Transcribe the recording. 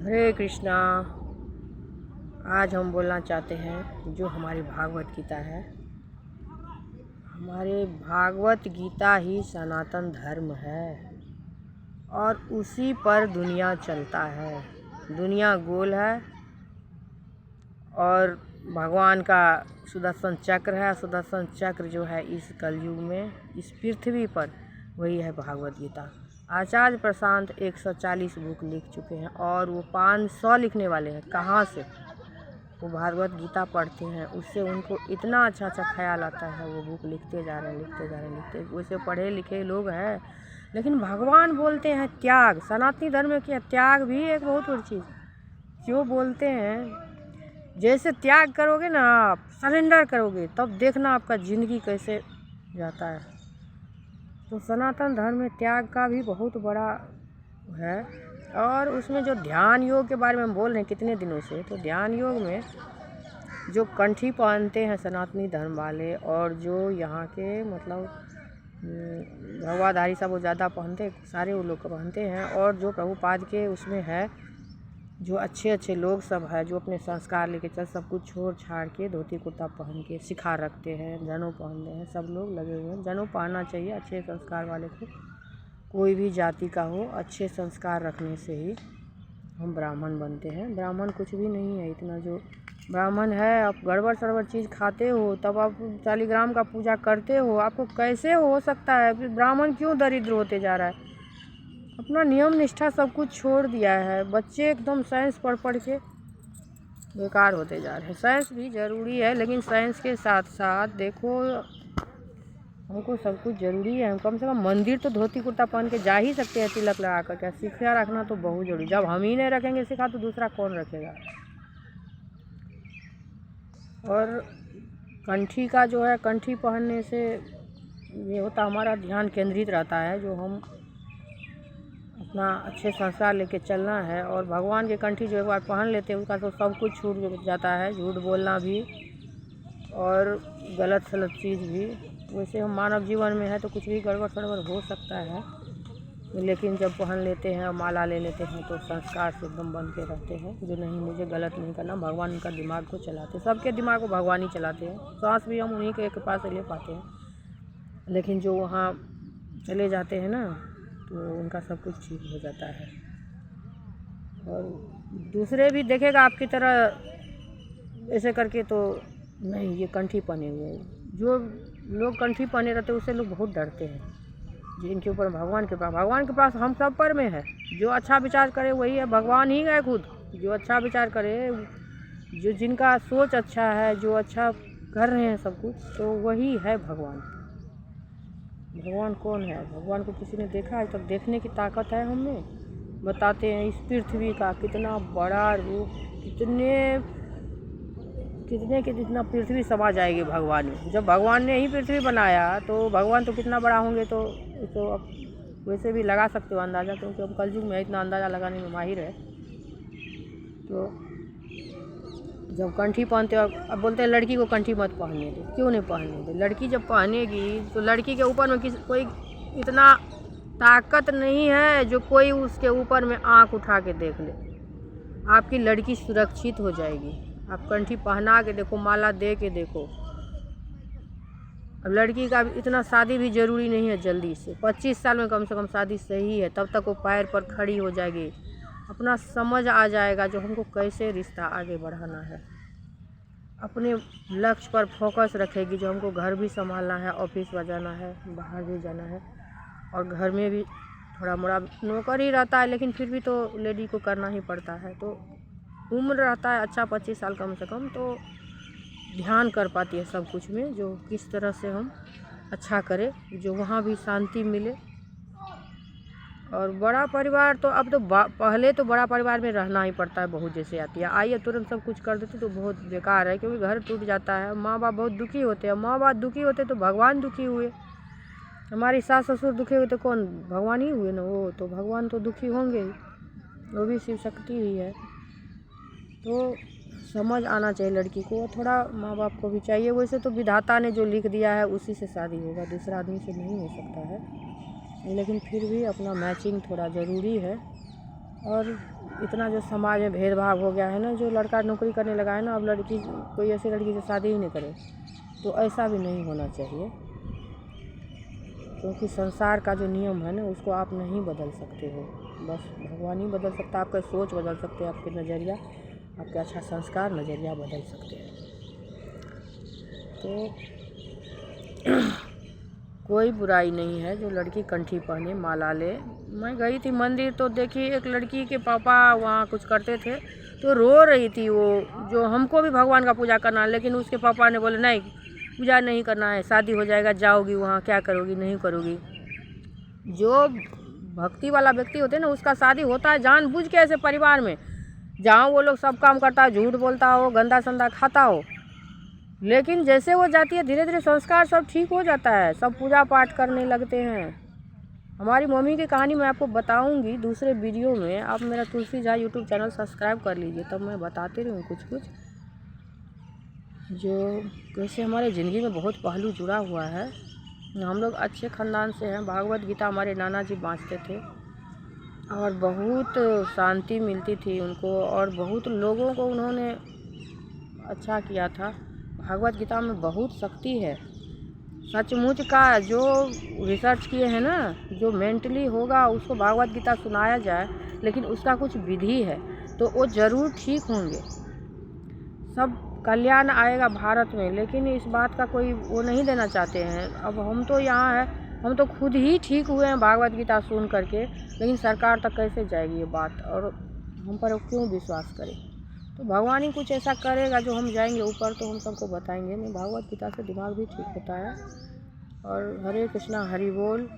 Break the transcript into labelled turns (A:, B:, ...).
A: हरे कृष्णा। आज हम बोलना चाहते हैं जो हमारी भागवत गीता है। हमारे भागवत गीता ही सनातन धर्म है और उसी पर दुनिया चलता है। दुनिया गोल है और भगवान का सुदर्शन चक्र है। सुदर्शन चक्र जो है इस कलयुग में इस पृथ्वी पर वही है भागवत गीता। आचार्य प्रशांत 140 बुक लिख चुके हैं और वो 500 लिखने वाले हैं। कहाँ से वो भागवत गीता पढ़ते हैं, उससे उनको इतना अच्छा ख्याल आता है। वो बुक लिखते जा रहे हैं। वैसे पढ़े लिखे लोग हैं, लेकिन भगवान बोलते हैं त्याग। सनातनी धर्म में क्या त्याग भी एक बहुत बड़ी चीज़ जो बोलते हैं। जैसे त्याग करोगे ना, आप सरेंडर करोगे, तब देखना आपका ज़िंदगी कैसे जाता है। तो सनातन धर्म में त्याग का भी बहुत बड़ा है। और उसमें जो ध्यान योग के बारे में हम बोल रहे हैं कितने दिनों से, तो ध्यान योग में जो कंठी पहनते हैं सनातनी धर्म वाले, और जो यहाँ के मतलब भगवाधारी सब वो ज़्यादा पहनते, सारे वो लोग पहनते हैं। और जो प्रभुपाद के उसमें है, जो अच्छे लोग सब है, जो अपने संस्कार लेके चल, सब कुछ छोड़ छाड़ के धोती कुर्ता पहन के सिखा रखते हैं, जनेऊ पहनते हैं, सब लोग लगे हुए हैं। जनेऊ पहनना चाहिए अच्छे संस्कार वाले को, कोई भी जाति का हो। अच्छे संस्कार रखने से ही हम ब्राह्मण बनते हैं। ब्राह्मण कुछ भी नहीं है। इतना जो ब्राह्मण है, आप गड़बड़ सड़बड़ चीज़ खाते हो, तब आप शालिग्राम का पूजा करते हो, आपको कैसे हो सकता है? फिर ब्राह्मण क्यों दरिद्र होते जा रहा है? अपना नियम निष्ठा सब कुछ छोड़ दिया है। बच्चे एकदम साइंस पढ़ के बेकार होते जा रहे हैं। साइंस भी ज़रूरी है, लेकिन साइंस के साथ साथ देखो, हमको सब कुछ ज़रूरी है। हम कम से कम मंदिर तो धोती कुर्ता पहन के जा ही सकते हैं, तिलक लगा कर। क्या सिखा रखना तो बहुत ज़रूरी। जब हम ही नहीं रखेंगे सिखा, तो दूसरा कौन रखेगा? और कंठी का जो है, कंठी पहनने से ये होता, हमारा ध्यान केंद्रित रहता है। जो हम अपना अच्छे संस्कार लेके चलना है। और भगवान के कंठी जो एक बार पहन लेते हैं, उसका तो सब कुछ छूट जाता है। झूठ बोलना भी और गलत सलत चीज़ भी। वैसे हम मानव जीवन में है तो कुछ भी गड़बड़ सड़बड़ हो सकता है, लेकिन जब पहन लेते हैं और माला ले लेते हैं तो संस्कार से एकदम बन के रहते हैं। जो नहीं, मुझे गलत नहीं करना। भगवान उनका दिमाग को चलाते, सबके दिमाग को भगवान ही चलाते हैं। सांस भी हम उन्हीं के कृपा से ले पाते हैं। लेकिन जो वहाँ चले जाते हैं ना, तो उनका सब कुछ ठीक हो जाता है। और दूसरे भी देखेगा आपकी तरह ऐसे करके, तो नहीं, ये कंठी पहने हुए हैं। जो लोग कंठी पहने रहते हैं उससे लोग बहुत डरते हैं। जिनके ऊपर भगवान के पास हम सब पर में है। जो अच्छा विचार करे वही है, भगवान ही है खुद। जो अच्छा विचार करे, जो जिनका सोच अच्छा है, जो अच्छा कर रहे हैं सब कुछ, तो वही है भगवान। भगवान कौन है? भगवान को किसी ने देखा है? तब देखने की ताकत है हमें। बताते हैं इस पृथ्वी का कितना बड़ा रूप, कितने के जितना पृथ्वी समा जाएगी भगवान में। जब भगवान ने ही पृथ्वी बनाया, तो भगवान तो कितना बड़ा होंगे। तो अब वैसे भी लगा सकते हो अंदाज़ा, क्योंकि अब कलयुग में इतना अंदाज़ा लगाने में माहिर है। तो जब कंठी पहनते हो, अब बोलते हैं लड़की को कंठी मत पहनने दो। क्यों नहीं पहनने दो? लड़की जब पहनेगी तो लड़की के ऊपर में कोई इतना ताकत नहीं है जो कोई उसके ऊपर में आँख उठा के देख ले। आपकी लड़की सुरक्षित हो जाएगी। आप कंठी पहना के देखो, माला दे के देखो। अब लड़की का इतना शादी भी ज़रूरी नहीं है जल्दी से। 25 साल में कम से कम शादी सही है, तब तक वो पैर पर खड़ी हो जाएगी। अपना समझ आ जाएगा जो हमको कैसे रिश्ता आगे बढ़ाना है। अपने लक्ष्य पर फोकस रखेगी। जो हमको घर भी संभालना है, ऑफिस में जाना है, बाहर भी जाना है, और घर में भी थोड़ा मोड़ा नौकर ही रहता है, लेकिन फिर भी तो लेडी को करना ही पड़ता है। तो उम्र रहता है अच्छा 25 साल कम से कम, तो ध्यान कर पाती है सब कुछ में। जो किस तरह से हम अच्छा करें, जो वहाँ भी शांति मिले। और बड़ा परिवार तो अब तो पहले तो बड़ा परिवार में रहना ही पड़ता है। बहुत जैसे आती है, आइए तुरंत सब कुछ कर देते तो बहुत बेकार है, क्योंकि घर टूट जाता है। माँ बाप बहुत दुखी होते हैं। माँ बाप दुखी होते तो भगवान दुखी हुए। हमारी सास ससुर दुखी हुए तो कौन? भगवान ही हुए ना। वो तो भगवान तो दुखी होंगे ही, वो भी शिव शक्ति ही है। तो समझ आना चाहिए लड़की को, थोड़ा माँ बाप को भी चाहिए। वैसे तो विधाता ने जो लिख दिया है उसी से शादी होगा, दूसरा आदमी से नहीं हो सकता है। लेकिन फिर भी अपना मैचिंग थोड़ा ज़रूरी है। और इतना जो समाज में भेदभाव हो गया है ना, जो लड़का नौकरी करने लगा है ना, अब लड़की कोई ऐसी लड़की से शादी ही नहीं करे, तो ऐसा भी नहीं होना चाहिए। क्योंकि संसार का जो नियम है ना, उसको आप नहीं बदल सकते हो, बस भगवान ही बदल सकता है। आपका सोच बदल सकते हैं, आपके नज़रिया, आपके अच्छा संस्कार नज़रिया बदल सकते हैं। तो कोई बुराई नहीं है जो लड़की कंठी पहने, माला ले। मैं गई थी मंदिर तो देखी एक लड़की के पापा वहाँ कुछ करते थे, तो रो रही थी वो, जो हमको भी भगवान का पूजा करना है, लेकिन उसके पापा ने बोले नहीं, पूजा नहीं करना है, शादी हो जाएगा, जाओगी वहाँ क्या करोगी, नहीं करोगी। जो भक्ति वाला व्यक्ति होते हैं ना, उसका शादी होता है जानबूझ के ऐसे परिवार में, जहाँ वो लोग सब काम करता है, झूठ बोलता हो, गंदा संदा खाता हो, लेकिन जैसे वो जाती है धीरे धीरे संस्कार सब ठीक हो जाता है, सब पूजा पाठ करने लगते हैं। हमारी मम्मी की कहानी मैं आपको बताऊंगी दूसरे वीडियो में। आप मेरा तुलसी झा यूट्यूब चैनल सब्सक्राइब कर लीजिए, तब मैं बताती रहूँ कुछ कुछ, जो कैसे हमारे ज़िंदगी में बहुत पहलू जुड़ा हुआ है। हम लोग अच्छे ख़ानदान से हैं, भागवत गीता हमारे नाना जी बाँचते थे और बहुत शांति मिलती थी उनको, और बहुत लोगों को उन्होंने अच्छा किया था। भागवत गीता में बहुत शक्ति है, सचमुच का। जो रिसर्च किए हैं ना, जो मेंटली होगा उसको भागवत गीता सुनाया जाए, लेकिन उसका कुछ विधि है, तो वो ज़रूर ठीक होंगे, सब कल्याण आएगा भारत में। लेकिन इस बात का कोई वो नहीं देना चाहते हैं। अब हम तो यहाँ हैं, हम तो खुद ही ठीक हुए हैं भागवत गीता सुन करके, लेकिन सरकार तक कैसे जाएगी ये बात, और हम पर क्यों विश्वास करें। तो भगवान ही कुछ ऐसा करेगा जो हम जाएंगे ऊपर, तो हम सबको बताएंगे। नहीं, भागवत गीता से दिमाग भी ठीक होता है। और हरे कृष्णा, हरि बोल।